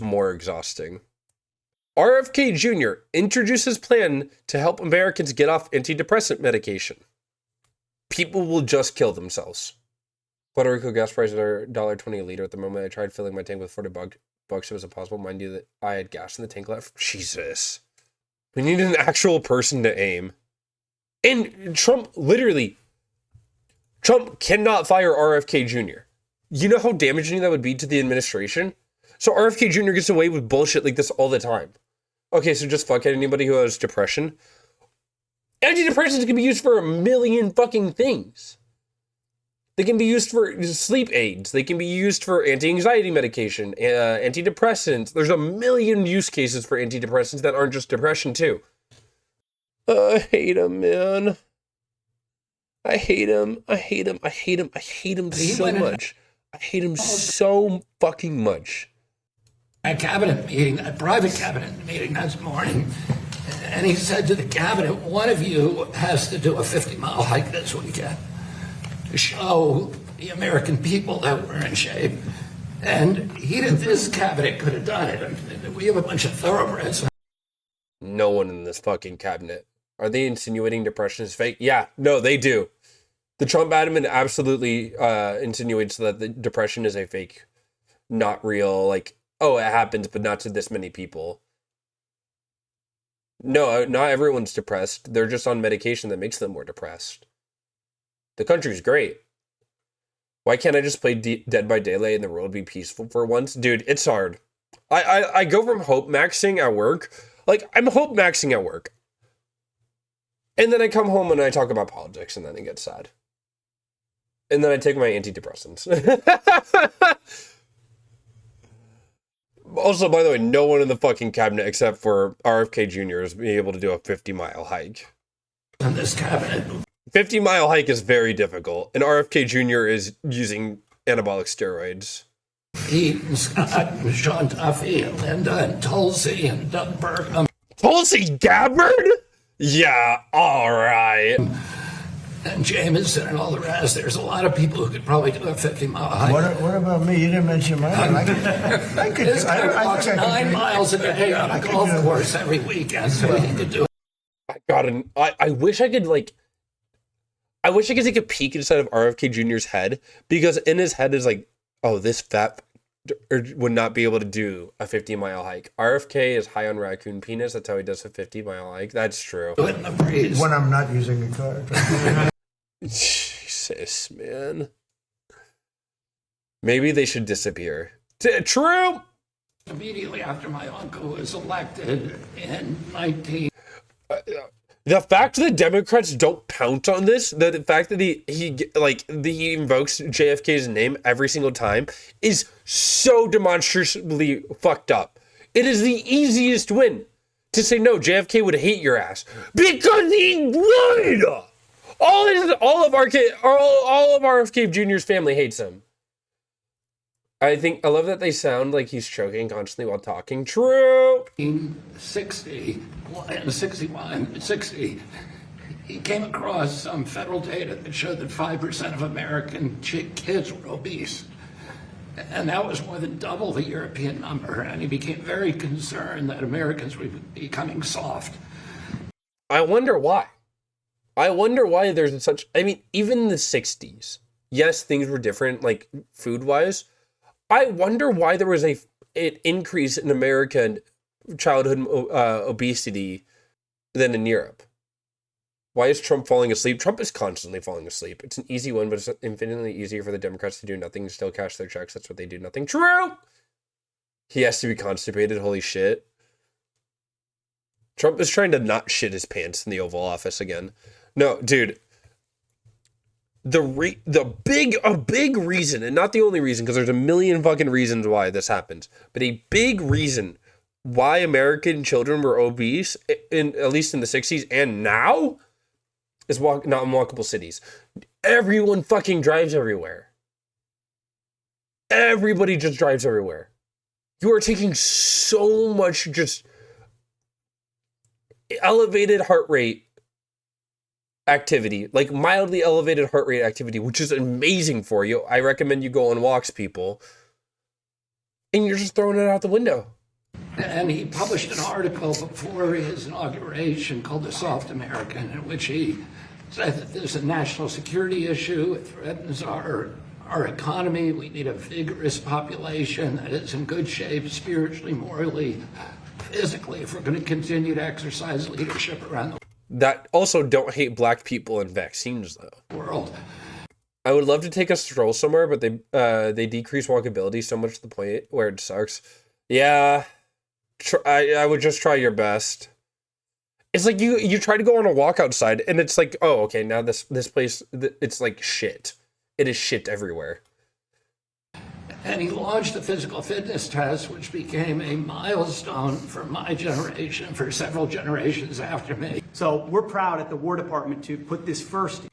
more exhausting. RFK Jr. introduces plan to help Americans get off antidepressant medication. People will just kill themselves. Puerto Rico gas prices are $1.20 a liter at the moment. I tried filling my tank with 40 bucks. It was impossible. Mind you that I had gas in the tank left. Jesus. We need an actual person to aim. And Trump cannot fire RFK Jr. You know how damaging that would be to the administration? So RFK Jr. gets away with bullshit like this all the time. Okay, so just fuck anybody who has depression. Antidepressants can be used for a million fucking things. They can be used for sleep aids. They can be used for anti-anxiety medication, antidepressants. There's a million use cases for antidepressants that aren't just depression too. I hate him, man. I hate him so much. I hate him so fucking much. A cabinet meeting, a private cabinet meeting this morning, and he said to the cabinet, one of you has to do a 50-mile hike this weekend to show the American people that we're in shape. And this cabinet could have done it. We have a bunch of thoroughbreds. No one in this fucking cabinet. Are they insinuating depression is fake? Yeah, no, they do. The Trump admin absolutely insinuates that the depression is a fake, not real, like, oh, it happens, but not to this many people. No, not everyone's depressed. They're just on medication that makes them more depressed. The country's great. Why can't I just play Dead by Daylight and the world be peaceful for once? Dude, it's hard. I go from hope maxing at work. Like, I'm hope maxing at work. And then I come home and I talk about politics and then it gets sad. And then I take my antidepressants. Also, by the way, no one in the fucking cabinet except for RFK Jr. is being able to do a 50-mile hike. In this cabinet. 50-mile hike is very difficult, and RFK Jr. is using anabolic steroids. He and Scott and Sean Duffy and Linda and Tulsi and Doug Burgum. Tulsi Gabbard? Yeah, all right. And Jameson and all the rest. There's a lot of people who could probably do a 50-mile hike. What about me? You didn't mention mine. I could. This guy walks 9 miles a day on a golf course every weekend, so he could do it. I wish I could, like, I wish I could take a peek inside of RFK Jr.'s head, because in his head is like, oh, this fat would not be able to do a 50-mile hike. RFK is high on raccoon penis. That's how he does a 50-mile hike. That's true. When I'm not using the car. Jesus, man. Maybe they should disappear. True. Immediately after my uncle was elected in 19... The fact that Democrats don't pounce on this, the fact that he invokes JFK's name every single time, is so demonstrably fucked up. It is the easiest win to say, no, JFK would hate your ass, because he would. All of RFK Jr.'s family hates him. I love that they sound like he's choking constantly while talking. True. In 60, he came across some federal data that showed that 5% of American kids were obese. And that was more than double the European number. And he became very concerned that Americans were becoming soft. I wonder why. There's such... I mean, even in the 60s, yes, things were different, like, food-wise. I wonder why there was an increase in American childhood obesity than in Europe. Why is Trump falling asleep? Trump is constantly falling asleep. It's an easy one, but it's infinitely easier for the Democrats to do nothing and still cash their checks. That's what they do, nothing. True! He has to be constipated, holy shit. Trump is trying to not shit his pants in the Oval Office again. No, dude. A big reason, and not the only reason, because there's a million fucking reasons why this happens, but a big reason why American children were obese, at least in the 60s and now, is not in walkable cities. Everyone fucking drives everywhere. Everybody just drives everywhere. You are taking so much just elevated heart rate activity, like mildly elevated heart rate activity, which is amazing for you. I recommend you go on walks, people. and you're just throwing it out the window. And he published an article before his inauguration called The Soft American, in which he said that there's a national security issue. It threatens our economy. We need a vigorous population that is in good shape spiritually, morally, physically, if we're going to continue to exercise leadership around the That also don't hate black people and vaccines, though. world. I would love to take a stroll somewhere, but they decrease walkability so much to the point where it sucks. Yeah, I would just try your best. It's like you try to go on a walk outside, and it's like, oh, okay, now this place, it's like shit. It is shit everywhere. And he launched the physical fitness test, which became a milestone for my generation, for several generations after me. So we're proud at the War Department to put this first.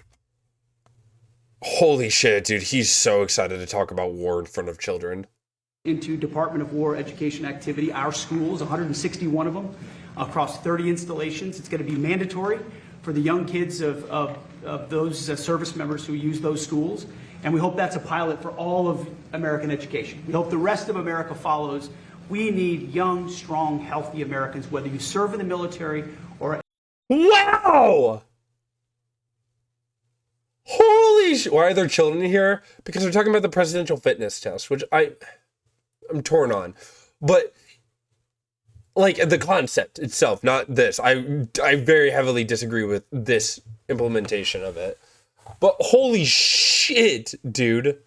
Holy shit, dude. He's so excited to talk about war in front of children. Into Department of War education activity, our schools, 161 of them, across 30 installations. It's going to be mandatory for the young kids of those service members who use those schools. And we hope that's a pilot for all of American education. We hope the rest of America follows. We need young, strong, healthy Americans, whether you serve in the military or... Wow! Holy shit. Why are there children here? Because they're talking about the presidential fitness test, which I'm torn on. But, like, the concept itself, not this. I very heavily disagree with this implementation of it. But holy shit, dude.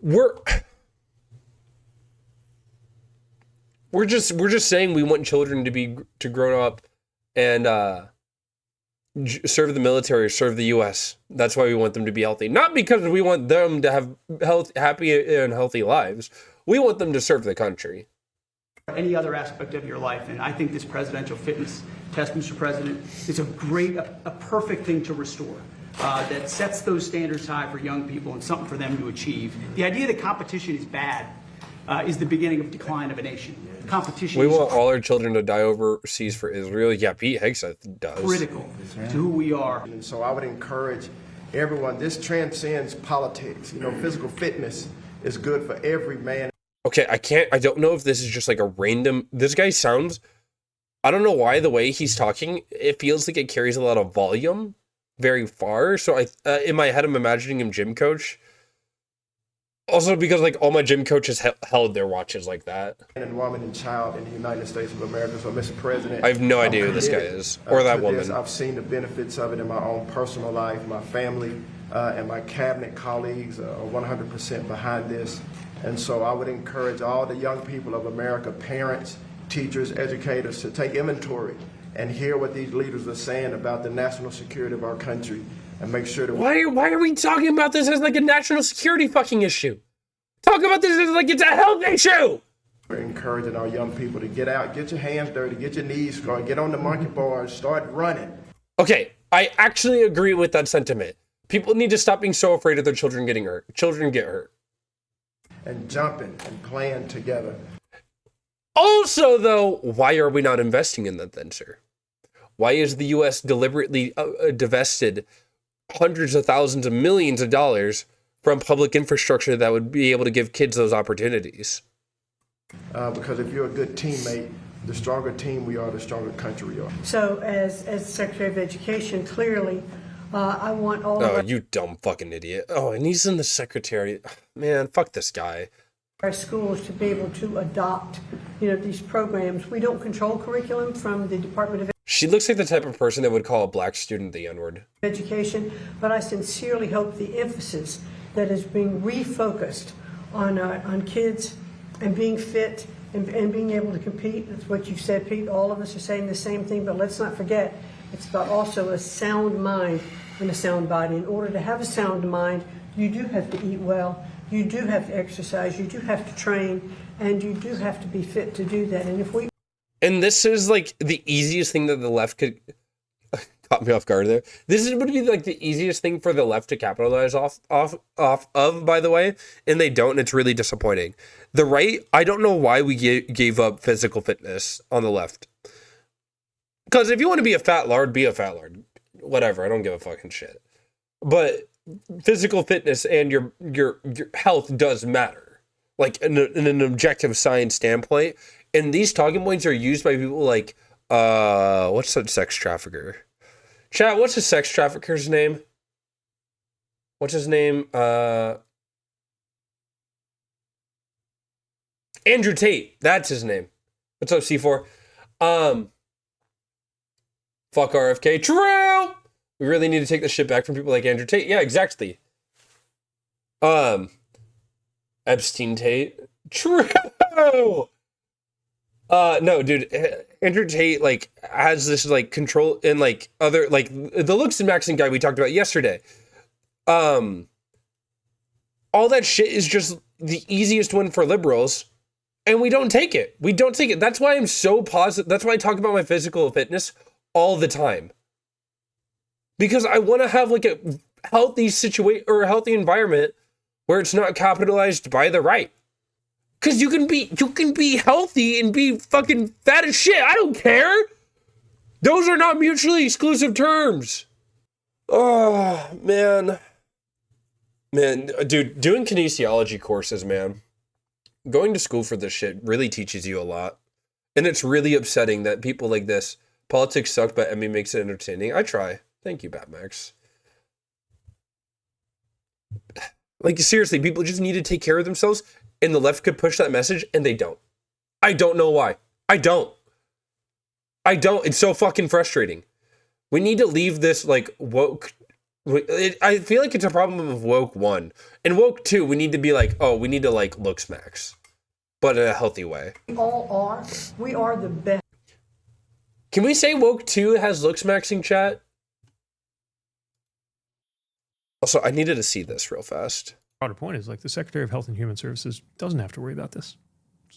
We're just saying we want children to grow up and serve the military or serve the U.S. That's why we want them to be healthy. Not because we want them to have happy and healthy lives. We want them to serve the country. Any other aspect of your life. And I think this presidential fitness test, Mr. President, is a perfect thing to restore. That sets those standards high for young people and something for them to achieve. The idea that competition is bad is the beginning of decline of a nation. Competition We is want all our children to die overseas for Israel. Yeah, Pete Hegseth does. critical to who we are. And so I would encourage everyone, this transcends politics. You know, physical fitness is good for every man. Okay, I don't know if this is just like a random, this guy sounds, I don't know why the way he's talking, it feels like it carries a lot of volume very far. So in my head, I'm imagining him gym coach. Also because like all my gym coaches held their watches like that. And woman and child in the United States of America. So, Mr. President, I have no idea who I'm this guy committed, is, or that to woman. this. I've seen the benefits of it in my own personal life. My family and my cabinet colleagues are 100% behind this. And so I would encourage all the young people of America, parents, teachers, educators, to take inventory and hear what these leaders are saying about the national security of our country and make sure that Why are we talking about this as like a national security fucking issue? Talk about this as like it's a health issue. we're encouraging our young people to get out, get your hands dirty, get your knees scarred, get on the monkey bars, start running. Okay, I actually agree with that sentiment. People need to stop being so afraid of their children getting hurt. Children get hurt. And jumping and playing together. Also, though, why are we not investing in that then, sir? Why is the U.S. deliberately divested hundreds of thousands of millions of dollars from public infrastructure that would be able to give kids those opportunities? Because if you're a good teammate, the stronger team we are, the stronger country we are. So as Secretary of Education, clearly, I want all Oh, of you dumb fucking idiot. Oh, and he's in the secretary. Man, fuck this guy. our schools to be able to adopt, these programs. We don't control curriculum from the Department of She looks like the type of person that would call a black student the N-word. Education, but I sincerely hope the emphasis that is being refocused on kids and being fit and being able to compete. That's what you said, Pete. All of us are saying the same thing, but let's not forget, it's about also a sound mind and a sound body. In order to have a sound mind, you do have to eat well, you do have to exercise, you do have to train, and you do have to be fit to do that. And if we And this is like the easiest thing that the left could caught me off guard there. This would be like the easiest thing for the left to capitalize off of, by the way, and they don't, and it's really disappointing. The right, I don't know why we gave up physical fitness on the left. Because if you want to be a fat lard, be a fat lard. Whatever, I don't give a fucking shit. But physical fitness and your health does matter. like in an objective science standpoint. And these talking points are used by people like, what's that sex trafficker? Chat, what's the sex trafficker's name? What's his name? Andrew Tate. That's his name. What's up, C4? Fuck RFK. True! We really need to take this shit back from people like Andrew Tate. Yeah, exactly. Epstein Tate. True! No, dude. Andrew Tate, like, has this, like, control and, like, other, like, the looks and maxing guy we talked about yesterday. All that shit is just the easiest one for liberals, and we don't take it. We don't take it. That's why I'm so positive. That's why I talk about my physical fitness all the time. Because I want to have, like, a healthy situation or a healthy environment where it's not capitalized by the right. Because you can be healthy and be fucking fat as shit. I don't care. Those are not mutually exclusive terms. Oh, man. Man, dude, doing kinesiology courses, man. Going to school for this shit really teaches you a lot. And it's really upsetting that people like this, politics suck, but Emmy makes it entertaining. I try. Thank you, Batmax. Like, seriously, people just need to take care of themselves, and the left could push that message, and they don't. I don't know why. I don't. It's so fucking frustrating. We need to leave this, like, woke... I feel like it's a problem of woke 1. And woke 2, we need to be like, oh, we need to, like, look smacks. But in a healthy way. We all are. We are the best. Can we say woke 2 has look smaxing, chat? Also, I needed to see this real fast. Broader point is, like, the Secretary of Health and Human Services doesn't have to worry about this.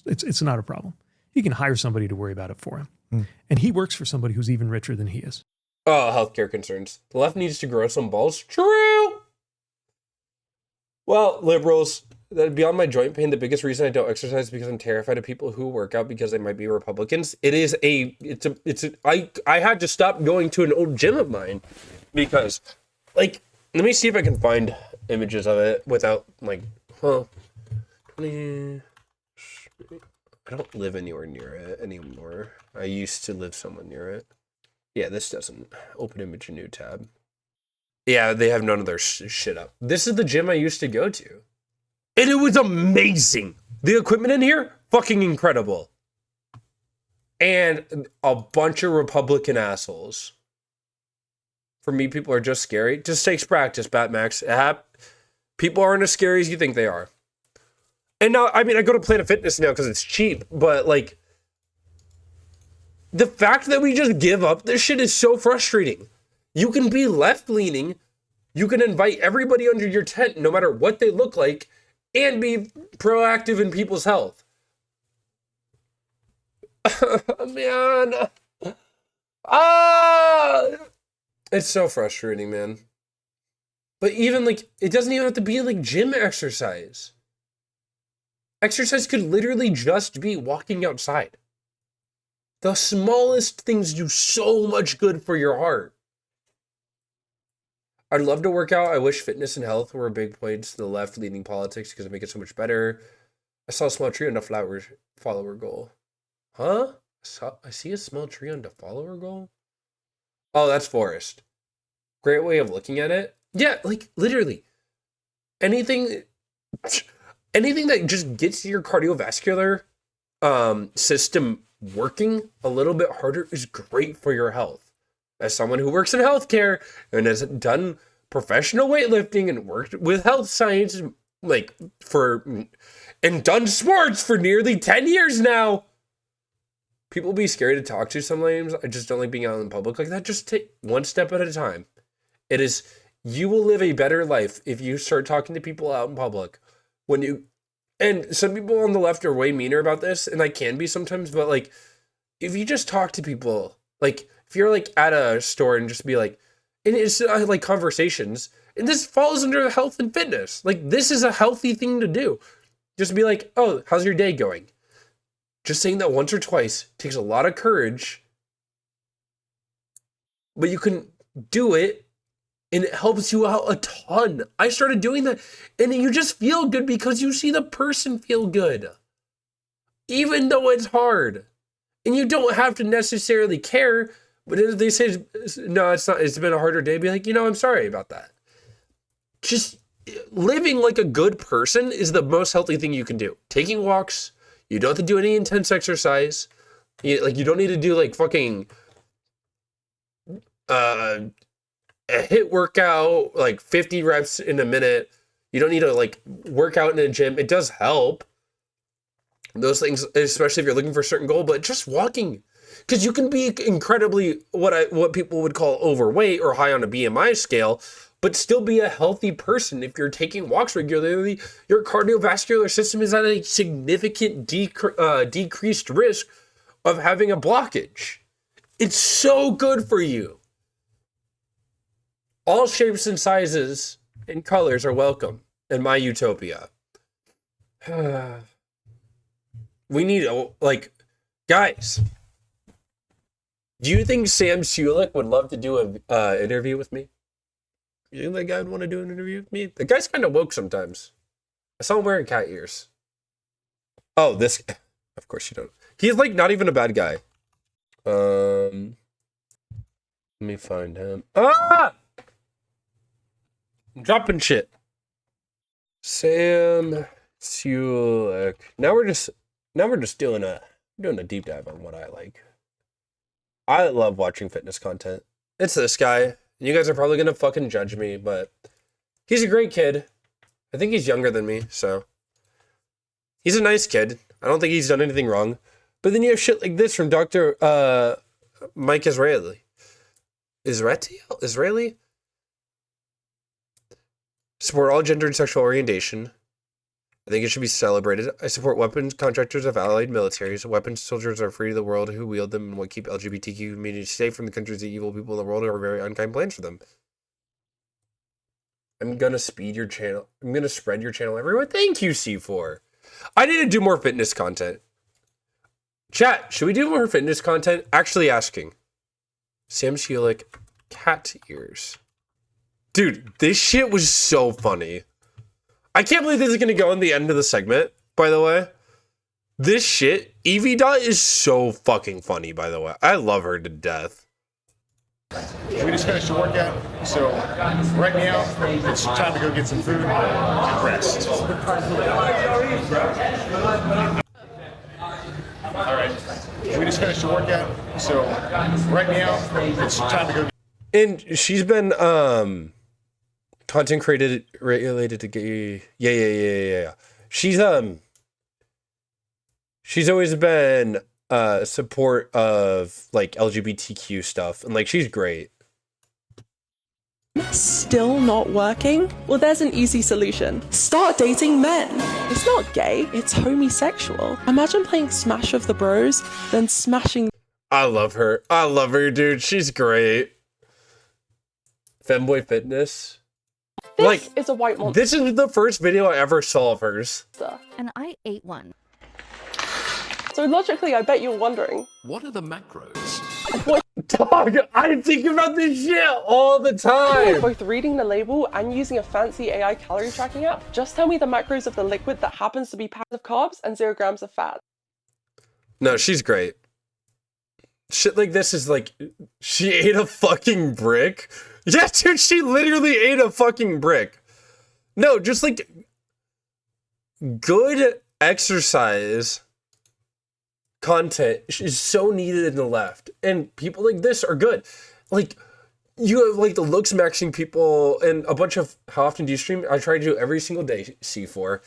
It's not a problem. He can hire somebody to worry about it for him. And he works for somebody who's even richer than he is. Oh, healthcare concerns. The left needs to grow some balls. True! Well, liberals, that beyond my joint pain, the biggest reason I don't exercise is because I'm terrified of people who work out because they might be Republicans. I had to stop going to an old gym of mine because, like, let me see if I can find images of it without, like, I don't live anywhere near it anymore. I used to live somewhere near it. Yeah, this doesn't. Open image, new tab. Yeah, they have none of their shit up. This is the gym I used to go to. And it was amazing. The equipment in here, fucking incredible. And a bunch of Republican assholes. For me, people are just scary. It just takes practice, Batmax. People aren't as scary as you think they are. And now, I mean, I go to Planet Fitness now because it's cheap, but, like, the fact that we just give up this shit is so frustrating. You can be left-leaning, you can invite everybody under your tent, no matter what they look like, and be proactive in people's health. Man. It's so frustrating, man. But even, like, it doesn't even have to be, like, gym exercise. Exercise could literally just be walking outside. The smallest things do so much good for your heart. I'd love to work out. I wish fitness and health were big points to the left leading politics because it make it so much better. I saw a small tree on the follower goal. Huh? I see a small tree on the follower goal? Oh, that's Forest. Great way of looking at it. Yeah, like, literally. Anything that just gets your cardiovascular system working a little bit harder is great for your health. As someone who works in healthcare and has done professional weightlifting and worked with health science, like, and done sports for nearly 10 years now, people be scary to talk to sometimes. I just don't like being out in public like that. Just take one step at a time. You will live a better life if you start talking to people out in public. And some people on the left are way meaner about this, and I can be sometimes, but, like, if you just talk to people, like, if you're, like, at a store and just be like, and it's like conversations, and this falls under health and fitness. Like, this is a healthy thing to do. Just be like, oh, how's your day going? Just saying that once or twice takes a lot of courage, but you can do it and it helps you out a ton. I started doing that, and you just feel good because you see the person feel good, even though it's hard. And you don't have to necessarily care, but if they say, no, it's not, it's been a harder day, be like, I'm sorry about that. Just living like a good person is the most healthy thing you can do. Taking walks, you don't have to do any intense exercise. You don't need to do like fucking a HIIT workout, like 50 reps in a minute. You don't need to like work out in a gym. It does help. Those things, especially if you're looking for a certain goal, but just walking, because you can be incredibly what people would call overweight or high on a BMI scale, but still be a healthy person. If you're taking walks regularly, your cardiovascular system is at a significant decreased risk of having a blockage. It's so good for you. All shapes and sizes and colors are welcome in my utopia. We need, guys, do you think Sam Sulik would love to do an interview with me? You think that guy would want to do an interview with me? The guy's kind of woke sometimes. I saw him wearing cat ears. Oh, this, of course you don't. He's like not even a bad guy. Let me find him. Ah! I'm dropping shit. Sam Sulik. Now we're just doing a deep dive on what I like. I love watching fitness content. It's this guy. You guys are probably gonna fucking judge me, but he's a great kid. I think he's younger than me, so he's a nice kid. I don't think he's done anything wrong. But then you have shit like this from Dr. Mike Israeli. Israeli? Support all gender and sexual orientation. I think it should be celebrated. I support weapons contractors of allied militaries. Weapons soldiers are free to the world who wield them and what keep LGBTQ communities safe from the countries the evil people in the world are very unkind plans for them. I'm gonna speed your channel. I'm gonna spread your channel everywhere. Thank you, C4. I need to do more fitness content. Chat, should we do more fitness content? Actually asking. Sam Sulik, cat ears. Dude, this shit was so funny. I can't believe this is going to go in the end of the segment, by the way. This shit, Evie Dot is so fucking funny, by the way. I love her to death. We just finished the workout, so right now it's time to go get some food and rest. All right, we just finished the workout, so right now it's time to go. And she's been content created related to gay. Yeah. She's always been support of like LGBTQ stuff, and like she's great. Still not working? Well, there's an easy solution. Start dating men. It's not gay, it's homosexual. Imagine playing Smash with the Bros, then smashing. I love her, dude. She's great. Femboy Fitness. This is a white monster. This is the first video I ever saw of hers. And I ate one. So logically, I bet you're wondering. What are the macros? Dog, I think about this shit all the time. Both reading the label and using a fancy AI calorie tracking app, just tell me the macros of the liquid that happens to be pounds of carbs and 0 grams of fat. No, she's great. Shit like this is like, she ate a fucking brick. Yeah, dude, she literally ate a fucking brick. No, just like good exercise content is so needed in the left. And people like this are good. Like, you have like the looks maxing people and a bunch of, how often do you stream? I try to do every single day, C4.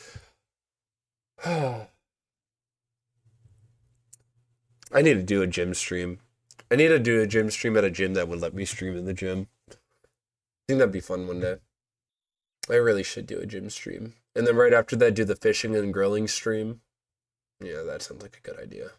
I need to do a gym stream. I need to do a gym stream at a gym that would let me stream in the gym. I think that'd be fun one day. I really should do a gym stream. And then right after that, do the fishing and grilling stream. Yeah, that sounds like a good idea.